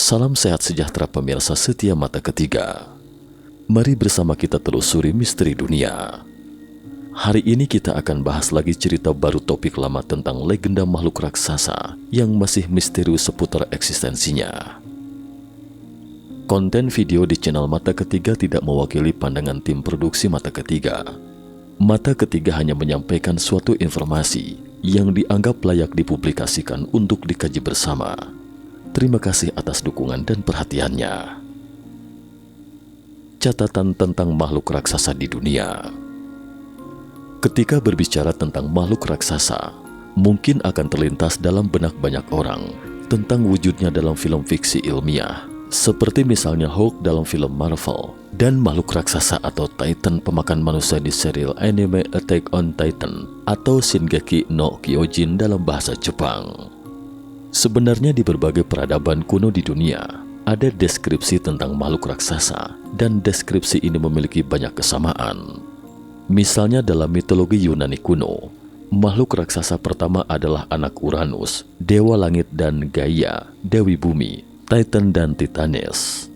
Salam sehat sejahtera pemirsa setia Mata Ketiga. Mari bersama kita telusuri misteri dunia. Hari ini kita akan bahas lagi cerita baru topik lama tentang legenda makhluk raksasa yang masih misterius seputar eksistensinya. Konten video di channel Mata Ketiga tidak mewakili pandangan tim produksi Mata Ketiga. Mata Ketiga hanya menyampaikan suatu informasi yang dianggap layak dipublikasikan untuk dikaji bersama. Terima kasih atas dukungan dan perhatiannya. Catatan tentang makhluk raksasa di dunia. Ketika berbicara tentang makhluk raksasa, mungkin akan terlintas dalam benak banyak orang tentang wujudnya dalam film fiksi ilmiah, seperti misalnya Hulk dalam film Marvel, dan makhluk raksasa atau Titan pemakan manusia di serial anime Attack on Titan atau Shingeki no Kyojin dalam bahasa Jepang. Sebenarnya di berbagai peradaban kuno di dunia, ada deskripsi tentang makhluk raksasa, dan deskripsi ini memiliki banyak kesamaan. Misalnya dalam mitologi Yunani kuno, makhluk raksasa pertama adalah anak Uranus, dewa langit, dan Gaia, dewi bumi, Titan dan Titanes.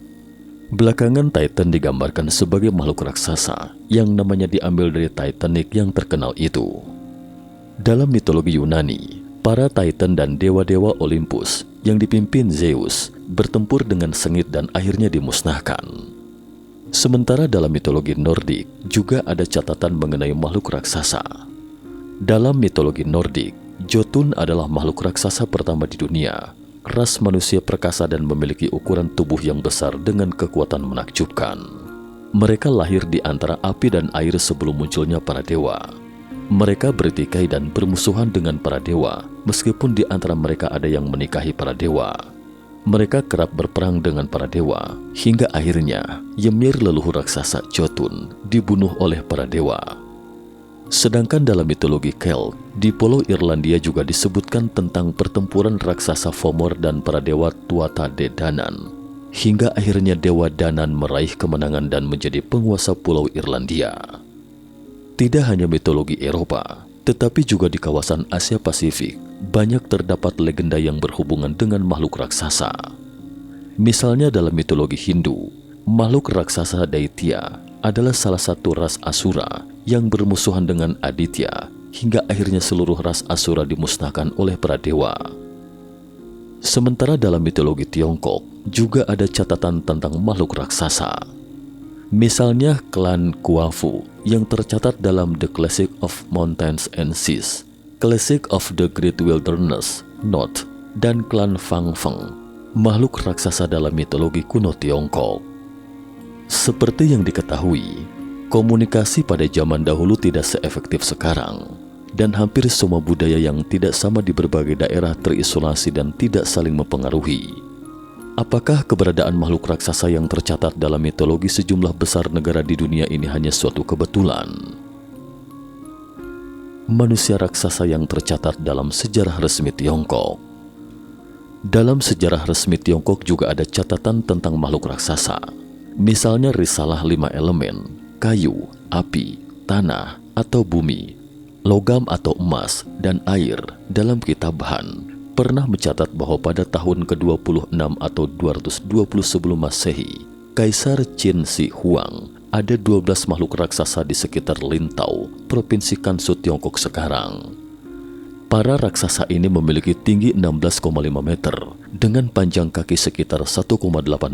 Belakangan Titan digambarkan sebagai makhluk raksasa yang namanya diambil dari Titanic yang terkenal itu. Dalam mitologi Yunani, para Titan dan dewa-dewa Olympus yang dipimpin Zeus bertempur dengan sengit dan akhirnya dimusnahkan. Sementara dalam mitologi Nordik juga ada catatan mengenai makhluk raksasa. Dalam mitologi Nordik, Jotun adalah makhluk raksasa pertama di dunia, ras manusia perkasa dan memiliki ukuran tubuh yang besar dengan kekuatan menakjubkan. Mereka lahir di antara api dan air sebelum munculnya para dewa. Mereka bertikai dan bermusuhan dengan para dewa, meskipun di antara mereka ada yang menikahi para dewa. Mereka kerap berperang dengan para dewa, hingga akhirnya Ymir leluhur raksasa Jotun dibunuh oleh para dewa. Sedangkan dalam mitologi Celt, di Pulau Irlandia juga disebutkan tentang pertempuran raksasa Fomor dan para dewa Tuatha De Danann, hingga akhirnya dewa Danan meraih kemenangan dan menjadi penguasa Pulau Irlandia. Tidak hanya mitologi Eropa, tetapi juga di kawasan Asia Pasifik, banyak terdapat legenda yang berhubungan dengan makhluk raksasa. Misalnya dalam mitologi Hindu, makhluk raksasa Daitya adalah salah satu ras Asura yang bermusuhan dengan Aditya, hingga akhirnya seluruh ras Asura dimusnahkan oleh para dewa. Sementara dalam mitologi Tiongkok, juga ada catatan tentang makhluk raksasa. Misalnya klan Kuafu yang tercatat dalam The Classic of Mountains and Seas, Classic of the Great Wilderness, Not, dan klan Fang Feng, makhluk raksasa dalam mitologi kuno Tiongkok. Seperti yang diketahui, komunikasi pada zaman dahulu tidak seefektif sekarang, dan hampir semua budaya yang tidak sama di berbagai daerah terisolasi dan tidak saling mempengaruhi. Apakah keberadaan makhluk raksasa yang tercatat dalam mitologi sejumlah besar negara di dunia ini hanya suatu kebetulan? Manusia raksasa yang tercatat dalam sejarah resmi Tiongkok. Dalam sejarah resmi Tiongkok juga ada catatan tentang makhluk raksasa. Misalnya risalah 5 elemen, kayu, api, tanah atau bumi, logam atau emas, dan air dalam kitab Han pernah mencatat bahwa pada tahun ke-26 atau 220 sebelum Masehi, Kaisar Qin Shi Huang ada 12 makhluk raksasa di sekitar Lintau, Provinsi Gansu Tiongkok sekarang. Para raksasa ini memiliki tinggi 16,5 meter dengan panjang kaki sekitar 1,8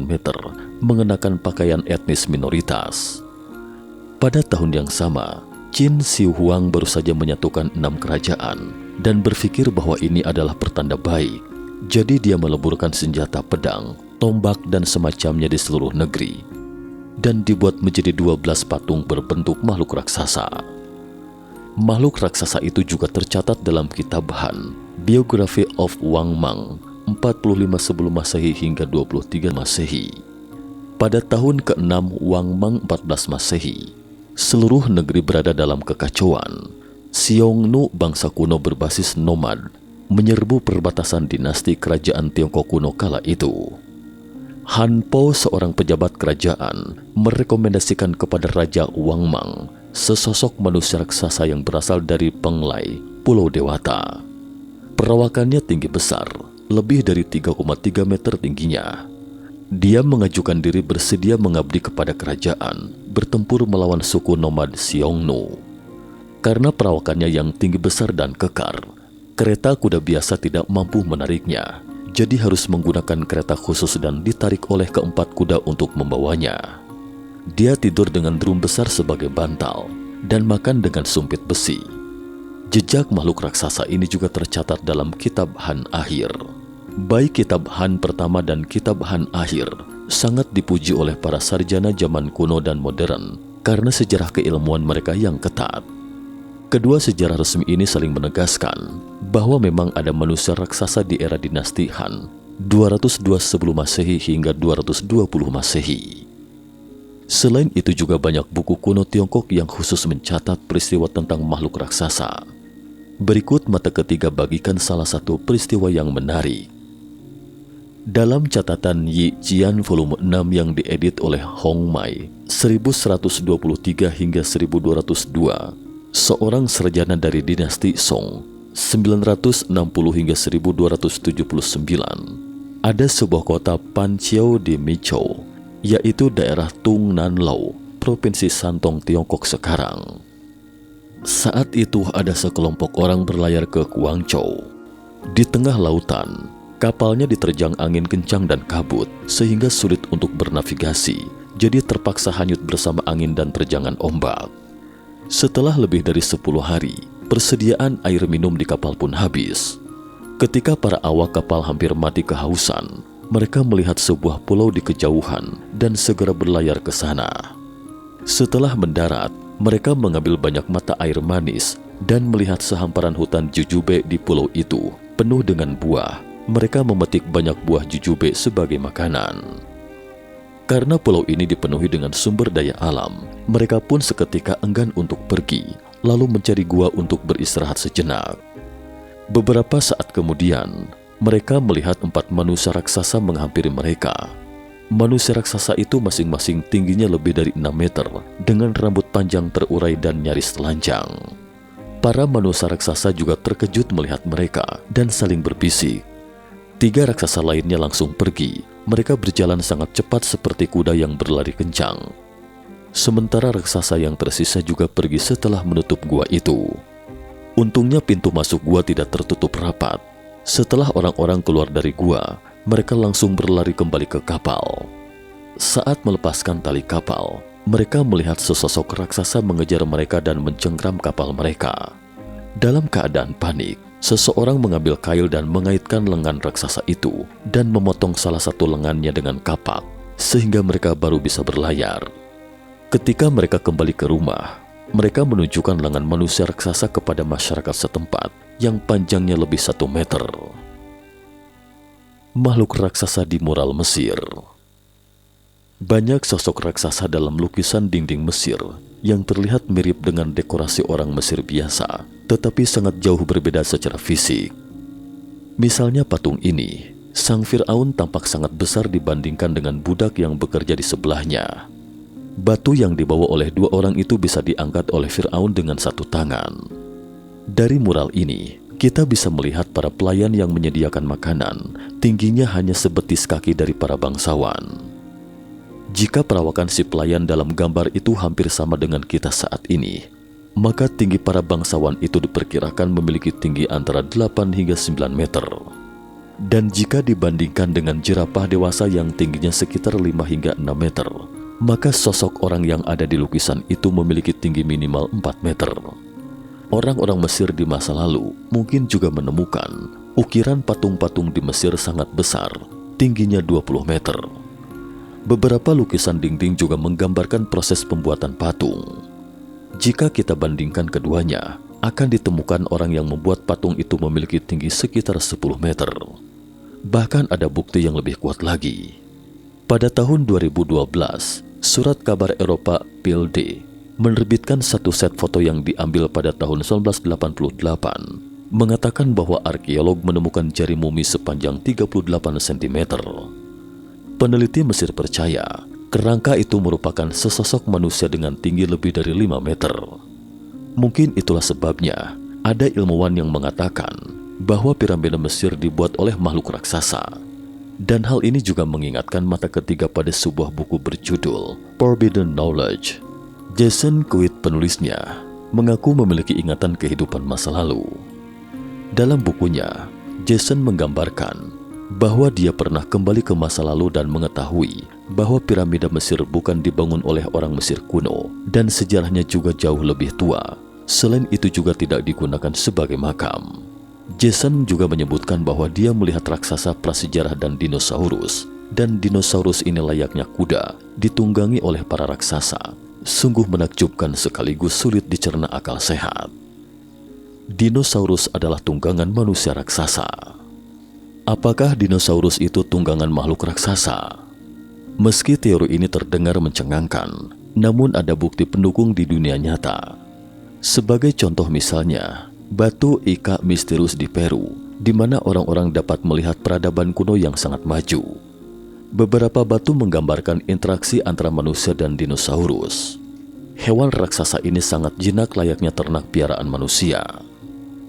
meter, mengenakan pakaian etnis minoritas. Pada tahun yang sama, Qin Shi Huang baru saja menyatukan 6 kerajaan dan berpikir bahwa ini adalah pertanda baik. Jadi dia meleburkan senjata pedang, tombak, dan semacamnya di seluruh negeri, dan dibuat menjadi 12 patung berbentuk makhluk raksasa. Makhluk raksasa itu juga tercatat dalam kitab Han, Biography of Wang Mang, 45 sebelum Masehi hingga 23 Masehi. Pada tahun ke-6 Wang Mang 14 Masehi, seluruh negeri berada dalam kekacauan. Xiongnu bangsa kuno berbasis nomad menyerbu perbatasan dinasti kerajaan Tiongkok kuno kala itu. Han Po, seorang pejabat kerajaan, merekomendasikan kepada Raja Wang Mang sesosok manusia raksasa yang berasal dari Penglai, Pulau Dewata. Perawakannya tinggi besar, lebih dari 3,3 meter tingginya. Dia mengajukan diri bersedia mengabdi kepada kerajaan, bertempur melawan suku nomad Xiongnu. Karena perawakannya yang tinggi besar dan kekar, kereta kuda biasa tidak mampu menariknya, jadi harus menggunakan kereta khusus dan ditarik oleh keempat kuda untuk membawanya. Dia tidur dengan drum besar sebagai bantal dan makan dengan sumpit besi. Jejak makhluk raksasa ini juga tercatat dalam kitab Han Akhir. Baik kitab Han pertama dan kitab Han Akhir sangat dipuji oleh para sarjana zaman kuno dan modern karena sejarah keilmuan mereka yang ketat. Kedua sejarah resmi ini saling menegaskan bahwa memang ada manusia raksasa di era dinasti Han 202 sebelum Masehi hingga 220 Masehi. Selain itu juga banyak buku kuno Tiongkok yang khusus mencatat peristiwa tentang makhluk raksasa. Berikut mata ketiga bagikan salah satu peristiwa yang menarik. Dalam catatan Yi Jian volume 6 yang diedit oleh Hong Mai 1123 hingga 1202, seorang sarjana dari dinasti Song 960 hingga 1279, ada sebuah kota Panqiao di Michou, yaitu daerah Tung Nan Lao, Provinsi Santong, Tiongkok sekarang. Saat itu ada sekelompok orang berlayar ke Guangzhou. Di tengah lautan, kapalnya diterjang angin kencang dan kabut sehingga sulit untuk bernavigasi, jadi terpaksa hanyut bersama angin dan terjangan ombak. Setelah lebih dari 10 hari, persediaan air minum di kapal pun habis. Ketika para awak kapal hampir mati kehausan, mereka melihat sebuah pulau di kejauhan dan segera berlayar ke sana. Setelah mendarat, mereka mengambil banyak mata air manis dan melihat sehamparan hutan jujube di pulau itu penuh dengan buah. Mereka memetik banyak buah jujube sebagai makanan. Karena pulau ini dipenuhi dengan sumber daya alam, mereka pun seketika enggan untuk pergi, lalu mencari gua untuk beristirahat sejenak. Beberapa saat kemudian, mereka melihat 4 manusia raksasa menghampiri mereka. Manusia raksasa itu masing-masing tingginya lebih dari 6 meter, dengan rambut panjang terurai dan nyaris telanjang. Para manusia raksasa juga terkejut melihat mereka dan saling berbisik. 3 raksasa lainnya langsung pergi. Mereka berjalan sangat cepat seperti kuda yang berlari kencang. Sementara raksasa yang tersisa juga pergi setelah menutup gua itu. Untungnya pintu masuk gua tidak tertutup rapat. Setelah orang-orang keluar dari gua, mereka langsung berlari kembali ke kapal. Saat melepaskan tali kapal, mereka melihat sesosok raksasa mengejar mereka dan mencengkram kapal mereka. Dalam keadaan panik, seseorang mengambil kail dan mengaitkan lengan raksasa itu dan memotong salah satu lengannya dengan kapak, sehingga mereka baru bisa berlayar. Ketika mereka kembali ke rumah, mereka menunjukkan lengan manusia raksasa kepada masyarakat setempat yang panjangnya lebih 1 meter. Makhluk raksasa di mural Mesir. Banyak sosok raksasa dalam lukisan dinding Mesir yang terlihat mirip dengan dekorasi orang Mesir biasa, tetapi sangat jauh berbeda secara fisik. Misalnya patung ini, Sang Fir'aun tampak sangat besar dibandingkan dengan budak yang bekerja di sebelahnya. Batu yang dibawa oleh 2 orang itu bisa diangkat oleh Fir'aun dengan 1 tangan. Dari mural ini, kita bisa melihat para pelayan yang menyediakan makanan, tingginya hanya sebetis kaki dari para bangsawan. Jika perawakan si pelayan dalam gambar itu hampir sama dengan kita saat ini, maka tinggi para bangsawan itu diperkirakan memiliki tinggi antara 8 hingga 9 meter. Dan jika dibandingkan dengan jerapah dewasa yang tingginya sekitar 5 hingga 6 meter, maka sosok orang yang ada di lukisan itu memiliki tinggi minimal 4 meter. Orang-orang Mesir di masa lalu mungkin juga menemukan ukiran patung-patung di Mesir sangat besar, tingginya 20 meter. Beberapa lukisan dinding juga menggambarkan proses pembuatan patung. Jika kita bandingkan keduanya, akan ditemukan orang yang membuat patung itu memiliki tinggi sekitar 10 meter. Bahkan ada bukti yang lebih kuat lagi. Pada tahun 2012, Surat Kabar Eropa PLD menerbitkan 1 set foto yang diambil pada tahun 1988, mengatakan bahwa arkeolog menemukan jari mumi sepanjang 38 cm. Peneliti Mesir percaya kerangka itu merupakan sesosok manusia dengan tinggi lebih dari 5 meter. Mungkin itulah sebabnya ada ilmuwan yang mengatakan bahwa piramida Mesir dibuat oleh makhluk raksasa. Dan hal ini juga mengingatkan mata ketiga pada sebuah buku berjudul Forbidden Knowledge. Jason Quid, penulisnya, mengaku memiliki ingatan kehidupan masa lalu. Dalam bukunya, Jason menggambarkan bahwa dia pernah kembali ke masa lalu dan mengetahui bahwa piramida Mesir bukan dibangun oleh orang Mesir kuno dan sejarahnya juga jauh lebih tua. Selain itu juga tidak digunakan sebagai makam. Jason juga menyebutkan bahwa dia melihat raksasa prasejarah dan dinosaurus ini layaknya kuda ditunggangi oleh para raksasa. Sungguh menakjubkan sekaligus sulit dicerna akal sehat. Dinosaurus adalah tunggangan manusia raksasa. Apakah dinosaurus itu tunggangan makhluk raksasa? Meski teori ini terdengar mencengangkan, namun ada bukti pendukung di dunia nyata. Sebagai contoh misalnya, batu Ica misterius di Peru, di mana orang-orang dapat melihat peradaban kuno yang sangat maju. Beberapa batu menggambarkan interaksi antara manusia dan dinosaurus. Hewan raksasa ini sangat jinak layaknya ternak piaraan manusia.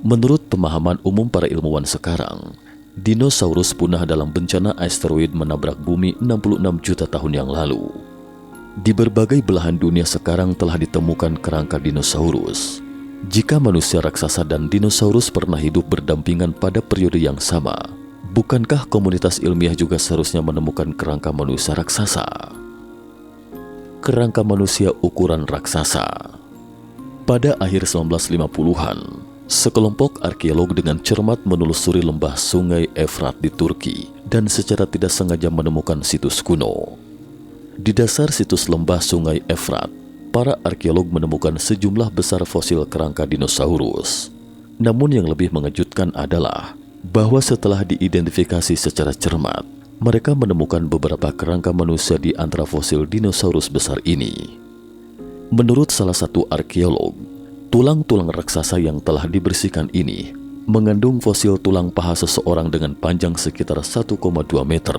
Menurut pemahaman umum para ilmuwan sekarang, dinosaurus punah dalam bencana asteroid menabrak bumi 66 juta tahun yang lalu. Di berbagai belahan dunia sekarang telah ditemukan kerangka dinosaurus. Jika manusia raksasa dan dinosaurus pernah hidup berdampingan pada periode yang sama, bukankah komunitas ilmiah juga seharusnya menemukan kerangka manusia raksasa? Kerangka manusia ukuran raksasa. Pada akhir 1950-an, sekelompok arkeolog dengan cermat menelusuri lembah Sungai Efrat di Turki dan secara tidak sengaja menemukan situs kuno. Di dasar situs lembah Sungai Efrat, para arkeolog menemukan sejumlah besar fosil kerangka dinosaurus. Namun yang lebih mengejutkan adalah bahwa setelah diidentifikasi secara cermat, mereka menemukan beberapa kerangka manusia di antara fosil dinosaurus besar ini. Menurut salah satu arkeolog, tulang-tulang raksasa yang telah dibersihkan ini mengandung fosil tulang paha seseorang dengan panjang sekitar 1,2 meter.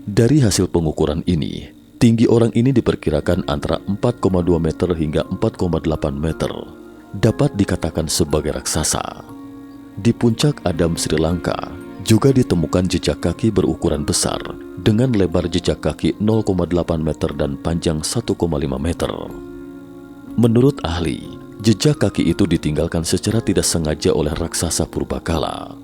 Dari hasil pengukuran ini, tinggi orang ini diperkirakan antara 4,2 meter hingga 4,8 meter. Dapat dikatakan sebagai raksasa. Di puncak Adam, Sri Lanka, juga ditemukan jejak kaki berukuran besar dengan lebar jejak kaki 0,8 meter dan panjang 1,5 meter. Menurut ahli, jejak kaki itu ditinggalkan secara tidak sengaja oleh raksasa purbakala.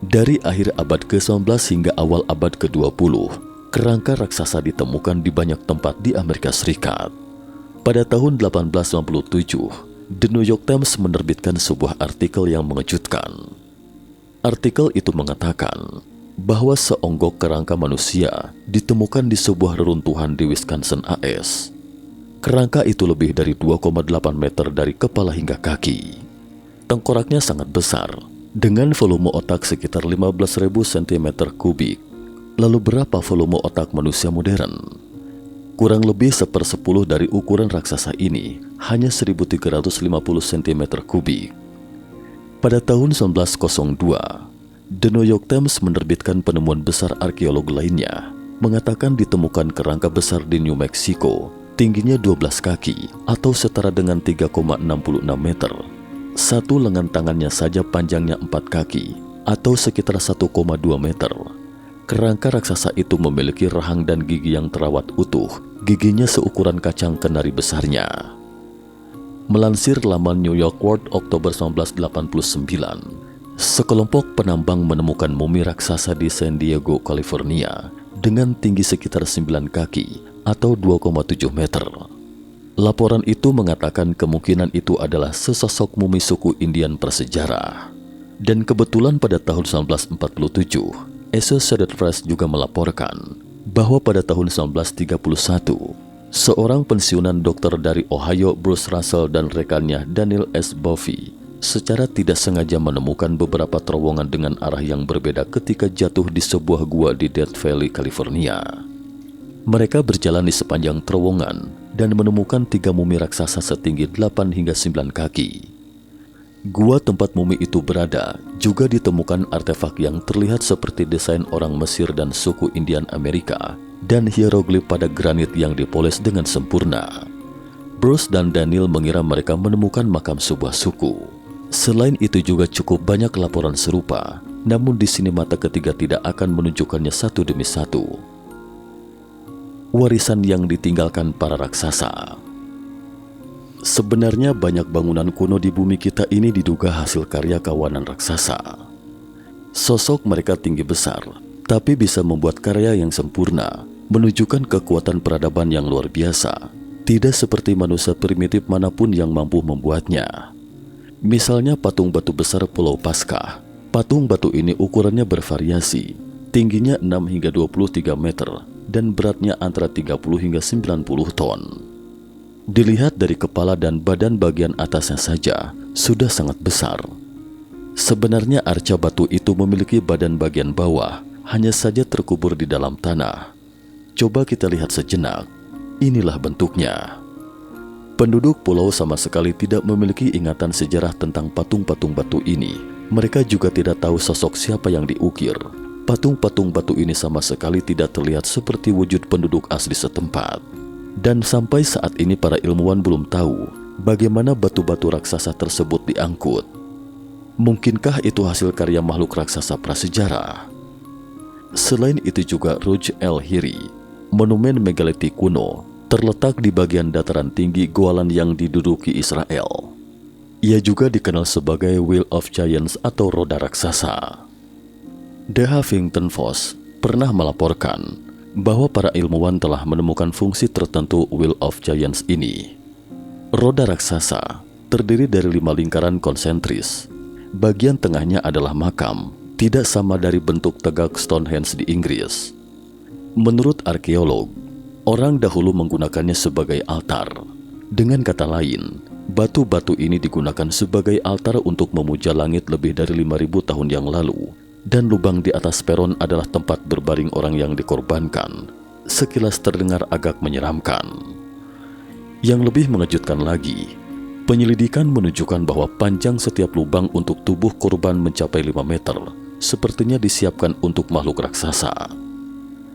Dari akhir abad ke-19 hingga awal abad ke-20, kerangka raksasa ditemukan di banyak tempat di Amerika Serikat. Pada tahun 1897, The New York Times menerbitkan sebuah artikel yang mengejutkan. Artikel itu mengatakan bahwa seonggok kerangka manusia ditemukan di sebuah reruntuhan di Wisconsin, AS. Kerangka itu lebih dari 2,8 meter dari kepala hingga kaki. Tengkoraknya sangat besar, dengan volume otak sekitar 15.000 cm3. Lalu berapa volume otak manusia modern? Kurang lebih 1/10 dari ukuran raksasa ini, hanya 1.350 cm3. Pada tahun 1902, The New York Times menerbitkan penemuan besar arkeolog lainnya, mengatakan ditemukan kerangka besar di New Mexico, tingginya 12 kaki atau setara dengan 3,66 meter. Satu lengan tangannya saja panjangnya 4 kaki atau sekitar 1,2 meter. Kerangka raksasa itu memiliki rahang dan gigi yang terawat utuh, giginya seukuran kacang kenari besarnya. Melansir laman New York World Oktober 1989, sekelompok penambang menemukan mumi raksasa di San Diego, California dengan tinggi sekitar 9 kaki atau 2,7 meter. Laporan itu mengatakan kemungkinan itu adalah sesosok mumi suku Indian prasejarah. Dan kebetulan pada tahun 1947, Associated Press juga melaporkan bahwa pada tahun 1931, seorang pensiunan dokter dari Ohio, Bruce Russell, dan rekannya Daniel S. Boffey secara tidak sengaja menemukan beberapa terowongan dengan arah yang berbeda ketika jatuh di sebuah gua di Death Valley, California. Mereka berjalan di sepanjang terowongan dan menemukan 3 mumi raksasa setinggi 8 hingga 9 kaki. Gua tempat mumi itu berada juga ditemukan artefak yang terlihat seperti desain orang Mesir dan suku Indian Amerika dan hieroglif pada granit yang dipoles dengan sempurna. Bruce dan Daniel mengira mereka menemukan makam sebuah suku. Selain itu juga cukup banyak laporan serupa namun di sini mata ketiga tidak akan menunjukkannya satu demi satu. Warisan yang ditinggalkan para raksasa. Sebenarnya banyak bangunan kuno di bumi kita ini diduga hasil karya kawanan raksasa. Sosok mereka tinggi besar, tapi bisa membuat karya yang sempurna, menunjukkan kekuatan peradaban yang luar biasa, tidak seperti manusia primitif manapun yang mampu membuatnya. Misalnya patung batu besar Pulau Paskah. Patung batu ini ukurannya bervariasi, tingginya 6 hingga 23 meter dan beratnya antara 30 hingga 90 ton. Dilihat dari kepala dan badan bagian atasnya saja, sudah sangat besar. Sebenarnya arca batu itu memiliki badan bagian bawah, hanya saja terkubur di dalam tanah. Coba kita lihat sejenak, inilah bentuknya. Penduduk pulau sama sekali tidak memiliki ingatan sejarah tentang patung-patung batu ini. Mereka juga tidak tahu sosok siapa yang diukir. Patung-patung batu ini sama sekali tidak terlihat seperti wujud penduduk asli setempat. Dan sampai saat ini para ilmuwan belum tahu bagaimana batu-batu raksasa tersebut diangkut. Mungkinkah itu hasil karya makhluk raksasa prasejarah? Selain itu juga Ruj El Hiri, monumen megalitik kuno, terletak di bagian dataran tinggi Golan yang diduduki Israel. Ia juga dikenal sebagai Wheel of Giants atau roda raksasa. The Huffington Post pernah melaporkan bahwa para ilmuwan telah menemukan fungsi tertentu Wheel of Giants ini. Roda raksasa terdiri dari 5 lingkaran konsentris. Bagian tengahnya adalah makam, tidak sama dari bentuk tegak Stonehenge di Inggris. Menurut arkeolog, orang dahulu menggunakannya sebagai altar. Dengan kata lain, batu-batu ini digunakan sebagai altar untuk memuja langit lebih dari 5.000 tahun yang lalu. Dan lubang di atas peron adalah tempat berbaring orang yang dikorbankan. Sekilas terdengar agak menyeramkan. Yang lebih mengejutkan lagi, penyelidikan menunjukkan bahwa panjang setiap lubang untuk tubuh korban mencapai 5 meter, sepertinya disiapkan untuk makhluk raksasa.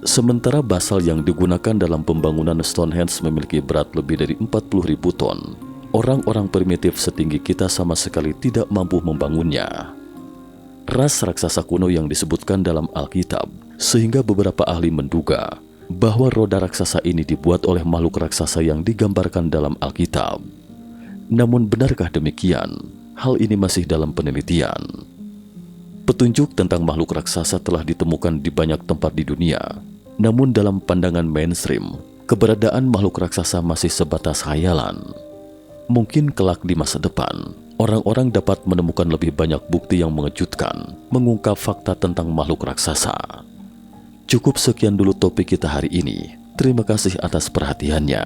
Sementara basal yang digunakan dalam pembangunan Stonehenge memiliki berat lebih dari 40.000 ton, orang-orang primitif setinggi kita sama sekali tidak mampu membangunnya. Ras raksasa kuno yang disebutkan dalam Alkitab, sehingga beberapa ahli menduga bahwa roda raksasa ini dibuat oleh makhluk raksasa yang digambarkan dalam Alkitab. Namun benarkah demikian? Hal ini masih dalam penelitian. Petunjuk tentang makhluk raksasa telah ditemukan di banyak tempat di dunia. Namun dalam pandangan mainstream, keberadaan makhluk raksasa masih sebatas khayalan. Mungkin kelak di masa depan, orang-orang dapat menemukan lebih banyak bukti yang mengejutkan, mengungkap fakta tentang makhluk raksasa. Cukup sekian dulu topik kita hari ini. Terima kasih atas perhatiannya.